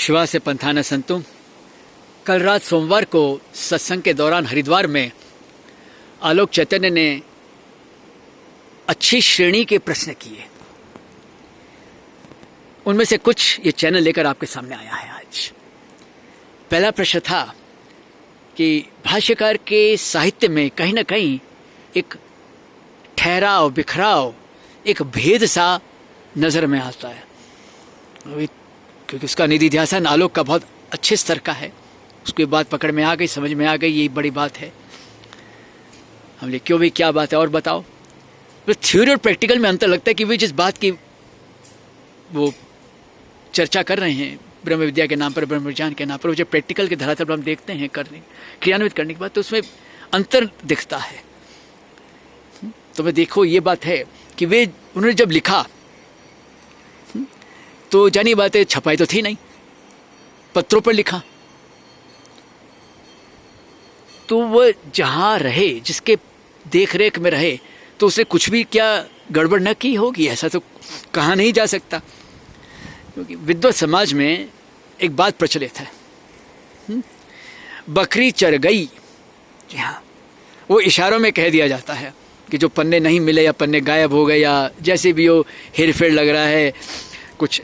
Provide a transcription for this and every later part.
शिवा से पंथाना संतों, कल रात सोमवार को सत्संग के दौरान हरिद्वार में आलोक चैतन्य ने अच्छी श्रेणी के प्रश्न किए। उनमें से कुछ ये चैनल लेकर आपके सामने आया है आज। पहला प्रश्न था कि भाष्यकार के साहित्य में कहीं ना कहीं एक ठहराव, बिखराव, एक भेद सा नजर में आता है, क्योंकि उसका निधिध्यासन आलोक का बहुत अच्छे स्तर का है। उसकी बात पकड़ में आ गई, समझ में आ गई, यही बड़ी बात है। हमने क्यों भी, क्या बात है और बताओ। तो थ्योरी और प्रैक्टिकल में अंतर लगता है कि वे जिस बात की वो चर्चा कर रहे हैं ब्रह्म विद्या के नाम पर, ब्रह्म विज्ञान के नाम पर, वो जब प्रैक्टिकल के धरातल पर हम देखते हैं करने, क्रियान्वित करने के बाद, तो उसमें अंतर दिखता है। तो मैं देखो, ये बात है कि वे उन्होंने जब लिखा तो जानी बात है, छपाई तो थी नहीं, पत्रों पर लिखा। तो वह जहां रहे, जिसके देख रेख में रहे, तो उसे कुछ भी क्या गड़बड़ न की होगी, ऐसा तो कहा नहीं जा सकता। क्योंकि विद्वत समाज में एक बात प्रचलित है, बकरी चर गई। जी हाँ, वो इशारों में कह दिया जाता है कि जो पन्ने नहीं मिले या पन्ने गायब हो गए या जैसे भी हो, हेरफेर लग रहा है, कुछ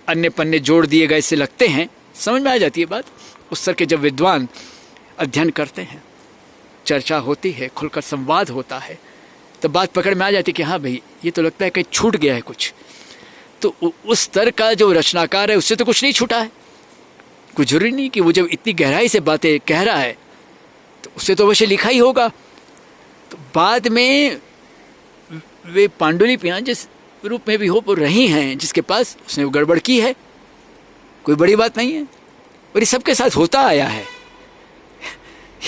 अन्य पन्ने जोड़ दिए गए से लगते हैं। समझ में आ जाती है बात। उस स्तर के जब विद्वान अध्ययन करते हैं, चर्चा होती है, खुलकर संवाद होता है, तो बात पकड़ में आ जाती है कि हाँ भाई, ये तो लगता है कहीं छूट गया है कुछ। तो उस स्तर का जो रचनाकार है, उससे तो कुछ नहीं छूटा है। कुछ जरूरी नहीं कि वो जब इतनी गहराई से बातें कह रहा है तो उससे तो अवश्य लिखा ही होगा। तो बाद में वे पांडुलिपियां जिस रूप में भी हो रही हैं, जिसके पास, उसने वो गड़बड़ की है, कोई बड़ी बात नहीं है। और ये सबके साथ होता आया है,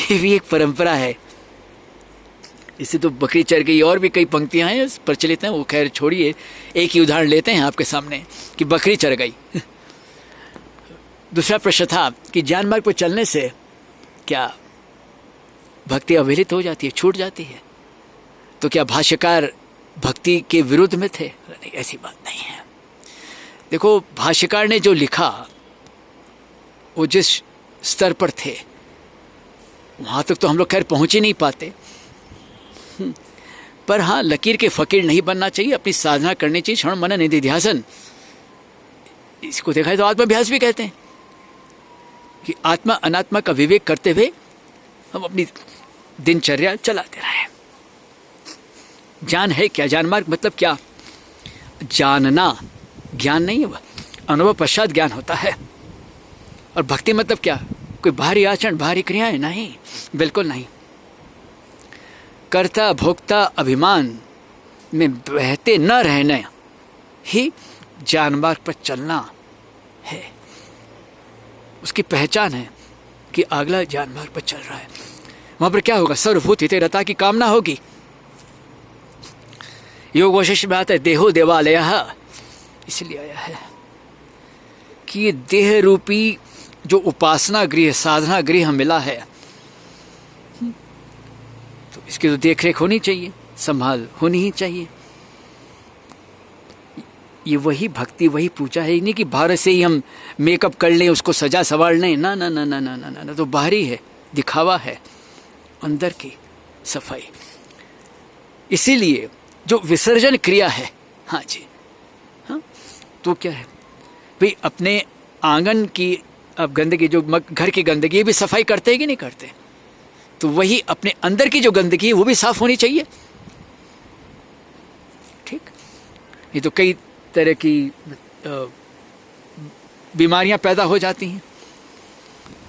ये भी एक परंपरा है। इससे तो बकरी चर गई, और भी कई पंक्तियां हैं प्रचलित हैं, वो खैर छोड़िए। एक ही उदाहरण लेते हैं आपके सामने कि बकरी चर गई। दूसरा प्रश्न था कि ज्ञान मार्ग पर चलने से क्या भक्ति अवहेलित हो जाती है, छूट जाती है? तो क्या भाष्यकार भक्ति के विरुद्ध में थे? नहीं, ऐसी बात नहीं है। देखो, भाष्यकार ने जो लिखा वो जिस स्तर पर थे वहां तक तो हम लोग खैर पहुंच ही नहीं पाते, पर हाँ, लकीर के फकीर नहीं बनना चाहिए, अपनी साधना करनी चाहिए। श्रवण मनन निधिध्यासन, इसको देखा है तो आत्माभ्यास भी कहते हैं कि आत्मा अनात्मा का विवेक करते हुए हम अपनी दिनचर्या चलाते रहे। ज्ञान है क्या? ज्ञान मार्ग मतलब क्या? जानना ज्ञान नहीं है, वह अनुभव पश्चात ज्ञान होता है। और भक्ति मतलब क्या? कोई बाहरी आचरण, बाहरी क्रियाएं नहीं, बिल्कुल नहीं। कर्ता भोक्ता अभिमान में बहते न रहना ही ज्ञान मार्ग पर चलना है। उसकी पहचान है कि अगला ज्ञान मार्ग पर चल रहा है। वहां पर क्या होगा? सर्वभूत हितेरता की कामना होगी। योग वशिष्ठ में आता है देहो देवालय, इसलिए आया है कि ये देह रूपी जो उपासना गृह, साधना गृह मिला है, तो इसकी तो देखरेख होनी चाहिए, संभाल होनी ही चाहिए। ये वही भक्ति, वही पूजा है। नहीं कि बाहर से ही हम मेकअप कर लें, उसको सजा सवार लें, ना ना ना ना ना ना ना, तो बाहरी है, दिखावा है, अंदर की सफाई। इसीलिए जो विसर्जन क्रिया है, हाँ जी, हाँ, तो क्या है भाई, अपने आंगन की अब गंदगी, जो घर की गंदगी, भी सफाई करते हैं कि नहीं करते? तो वही अपने अंदर की जो गंदगी है वो भी साफ होनी चाहिए। ठीक, ये तो कई तरह की बीमारियां पैदा हो जाती हैं।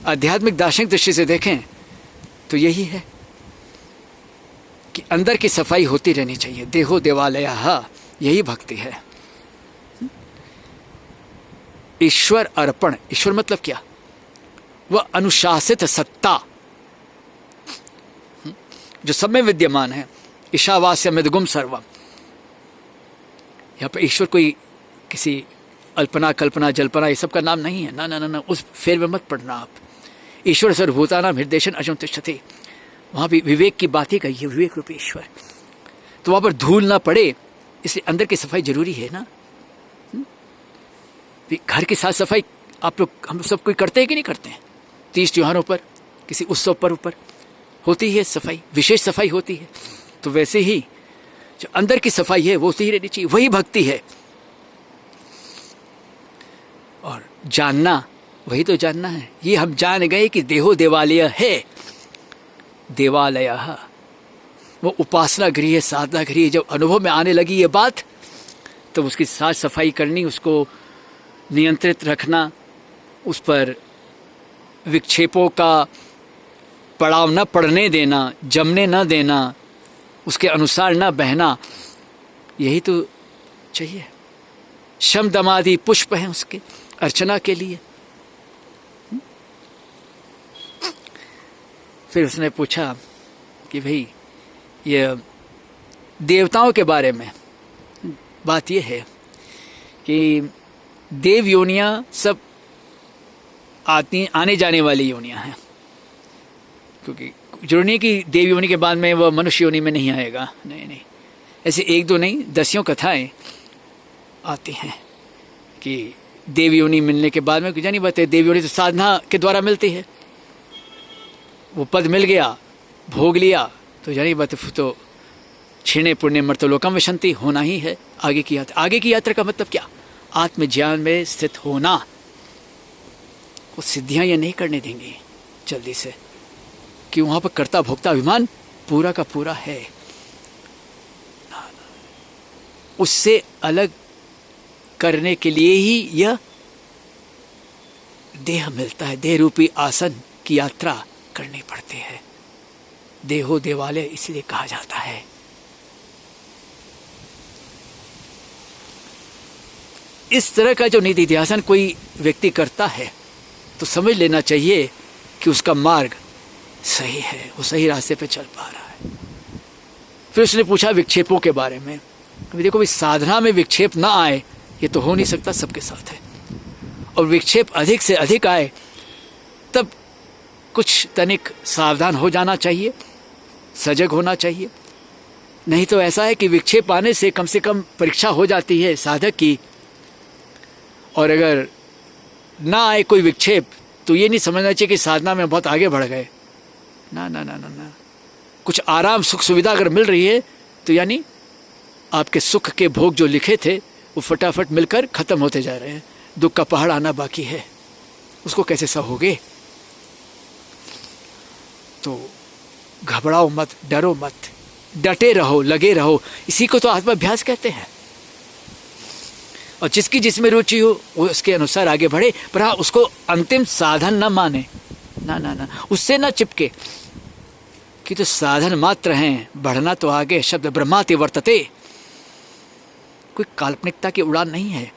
आध्यात्मिक दार्शनिक दृष्टि से देखें तो यही है कि अंदर की सफाई होती रहनी चाहिए। देहो देवालय, यही भक्ति है। ईश्वर अर्पण, ईश्वर मतलब क्या? वह अनुशासित सत्ता जो सब में विद्यमान है। ईशावास्यमिदगुम सर्वम। यहां पर ईश्वर कोई किसी अल्पना कल्पना जल्पना ये सब का नाम नहीं है, ना ना ना ना, उस फेर में मत पड़ना आप। ईश्वर सर्वभूतानां हृदयेषु अजं तिष्ठति, वहां भी विवेक की बात ही कही है, विवेक रूपी ईश्वर। तो वहां पर धूल ना पड़े, इसलिए अंदर की सफाई जरूरी है ना। घर की साफ सफाई आप लोग, हम सब कोई करते हैं कि नहीं करते हैं? 30 त्योहारों पर, किसी उत्सव पर ऊपर होती है सफाई, विशेष सफाई होती है। तो वैसे ही जो अंदर की सफाई है वो होती ही रहनी चाहिए, वही भक्ति है। और जानना, वही तो जानना है। ये हम जान गए कि देहो देवालय है, देवालय, वो उपासना गृह है, साधना गृह है। जब अनुभव में आने लगी ये बात, तो उसकी साफ सफाई करनी, उसको नियंत्रित रखना, उस पर विक्षेपों का पड़ाव न पड़ने देना, जमने न देना, उसके अनुसार न बहना, यही तो चाहिए। शम दमादि पुष्प हैं उसके अर्चना के लिए। फिर उसने पूछा कि भाई ये देवताओं के बारे में बात ये है कि देव योनियां सब आने जाने वाली योनियां हैं, क्योंकि जरूरी नहीं कि देव योनि के बाद में वह मनुष्य योनि में नहीं आएगा। नहीं, ऐसे एक दो नहीं, दसियों कथाएं आती हैं कि देव योनि मिलने के बाद में, जानी बात है, देव योनि तो साधना के द्वारा मिलती है। वो पद मिल गया, भोग लिया, तो जानी बात है, तो क्षीणे पुण्य मर्तलोकम विशंति होना ही है। आगे की यात्रा, आगे की यात्रा का मतलब क्या? आत्मज्ञान में स्थित होना। वो सिद्धियां ये नहीं करने देंगी जल्दी से, कि वहां पर कर्ता भोक्ता अभिमान पूरा का पूरा है। उससे अलग करने के लिए ही यह देह मिलता है। देह रूपी आसन की यात्रा करनी पड़ती है। देहो देवालय इसलिए कहा जाता है। इस तरह का जो निधि ध्यान कोई व्यक्ति करता है तो समझ लेना चाहिए कि उसका मार्ग सही है, वो सही रास्ते पे चल पा रहा है। फिर उसने पूछा विक्षेपों के बारे में। देखो भाई, साधना में विक्षेप ना आए ये तो हो नहीं सकता, सबके साथ है। और विक्षेप अधिक से अधिक आए तब कुछ तनिक सावधान हो जाना चाहिए, सजग होना चाहिए। नहीं तो ऐसा है कि विक्षेप आने से कम परीक्षा हो जाती है साधक की, और अगर ना आए कोई विक्षेप तो ये नहीं समझना चाहिए कि साधना में बहुत आगे बढ़ गए। ना ना ना ना ना, कुछ आराम सुख सुविधा अगर मिल रही है तो यानी आपके सुख के भोग जो लिखे थे वो फटाफट मिलकर खत्म होते जा रहे हैं। दुख का पहाड़ आना बाकी है, उसको कैसे सहोगे? तो घबराओ मत, डरो मत, डटे रहो, लगे रहो। इसी को तो आत्माभ्यास कहते हैं। और जिसकी जिसमें रुचि हो वो उसके अनुसार आगे बढ़े, पर हाँ, उसको अंतिम साधन न माने। ना ना ना, उससे ना चिपके कि तो साधन मात्र हैं, बढ़ना तो आगे। शब्द ब्रह्माति वर्तते, कोई काल्पनिकता की उड़ान नहीं है।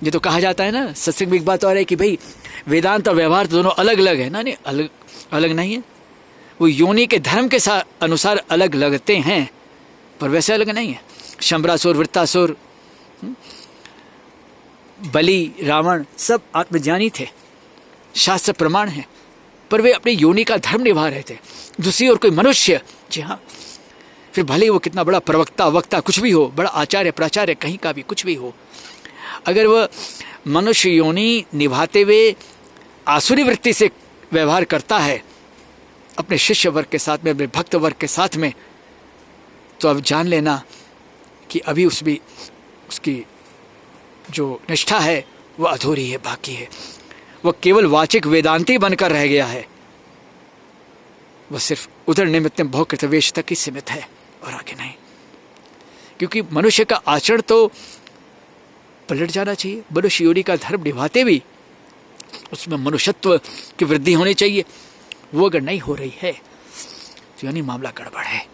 ये तो कहा जाता है ना, सत्संग में एक बात और है कि भाई वेदांत और व्यवहार दोनों अलग अलग है। ना नहीं, अलग अलग नहीं है। वो योनि के धर्म के अनुसार अलग लगते हैं, पर वैसे अलग नहीं है। शंबरासुर, वृत्तासुर, बलि, रावण सब आत्मज्ञानी थे, शास्त्र प्रमाण है, पर वे अपनी योनि का धर्म निभा रहे थे। दूसरी ओर कोई मनुष्य, जी हाँ, फिर भले वो कितना बड़ा प्रवक्ता वक्ता कुछ भी हो, बड़ा आचार्य प्राचार्य कहीं का भी कुछ भी हो, अगर वह मनुष्य योनि निभाते हुए आसुरी वृत्ति से व्यवहार करता है अपने शिष्य वर्ग के साथ में, अपने भक्त वर्ग के साथ में, तो अब जान लेना कि अभी उसकी जो निष्ठा है वह अधूरी है, बाकी है। वह केवल वाचिक वेदांती बनकर रह गया है। वह सिर्फ उधर निमित्त भोग कृतवेश तक ही सीमित है और आगे नहीं। क्योंकि मनुष्य का आचरण तो पलट जाना चाहिए। मनुष्य योनि का धर्म निभाते भी उसमें मनुष्यत्व की वृद्धि होनी चाहिए। वो अगर नहीं हो रही है तो यानी मामला गड़बड़ है।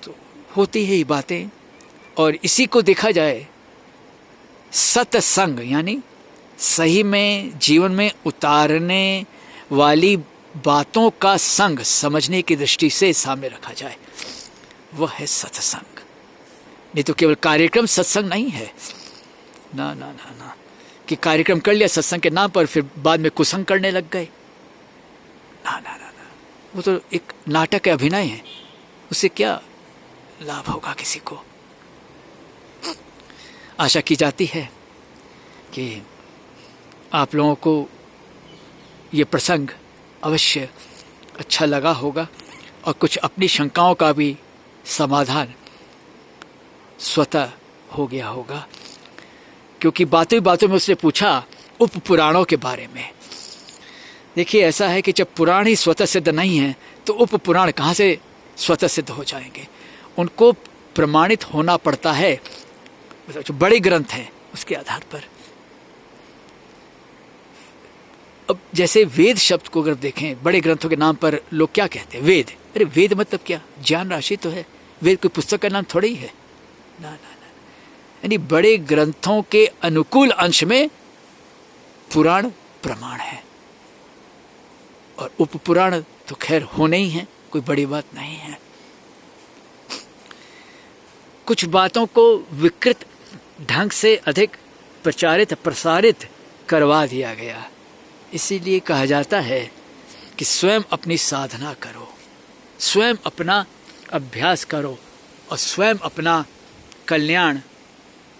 तो होती है ये बातें, और इसी को देखा जाए सत्संग, यानी सही में जीवन में उतारने वाली बातों का संग समझने की दृष्टि से सामने रखा जाए, वह है सत्संग। नहीं तो केवल कार्यक्रम सत्संग नहीं है। ना ना ना ना, कि कार्यक्रम कर लिया सत्संग के नाम पर, फिर बाद में कुसंग करने लग गए। ना ना ना ना, वो तो एक नाटक है, अभिनय है, उससे क्या लाभ होगा किसी को। आशा की जाती है कि आप लोगों को ये प्रसंग अवश्य अच्छा लगा होगा और कुछ अपनी शंकाओं का भी समाधान स्वतः हो गया होगा, क्योंकि बातों बातों में उसने पूछा उप पुराणों के बारे में। देखिए, ऐसा है कि जब पुराण ही स्वतः सिद्ध नहीं है तो उप पुराण कहाँ से स्वतः सिद्ध हो जाएंगे? उनको प्रमाणित होना पड़ता है, जो बड़े ग्रंथ हैं उसके आधार पर। अब जैसे वेद शब्द को अगर देखें, बड़े ग्रंथों के नाम पर लोग क्या कहते हैं? वेद। अरे वेद मतलब क्या? ज्ञान राशि तो है। वेद कोई पुस्तक का नाम थोड़ी ही है। ना ना ना, यानी बड़े ग्रंथों के अनुकूल अंश में पुराण प्रमाण है, और उप पुराण तो खैर होने ही हैं, कोई बड़ी बात नहीं है। कुछ बातों को विकृत ढंग से अधिक प्रचारित प्रसारित करवा दिया गया, इसीलिए कहा जाता है कि स्वयं अपनी साधना करो, स्वयं अपना अभ्यास करो और स्वयं अपना कल्याण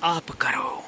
आप करो।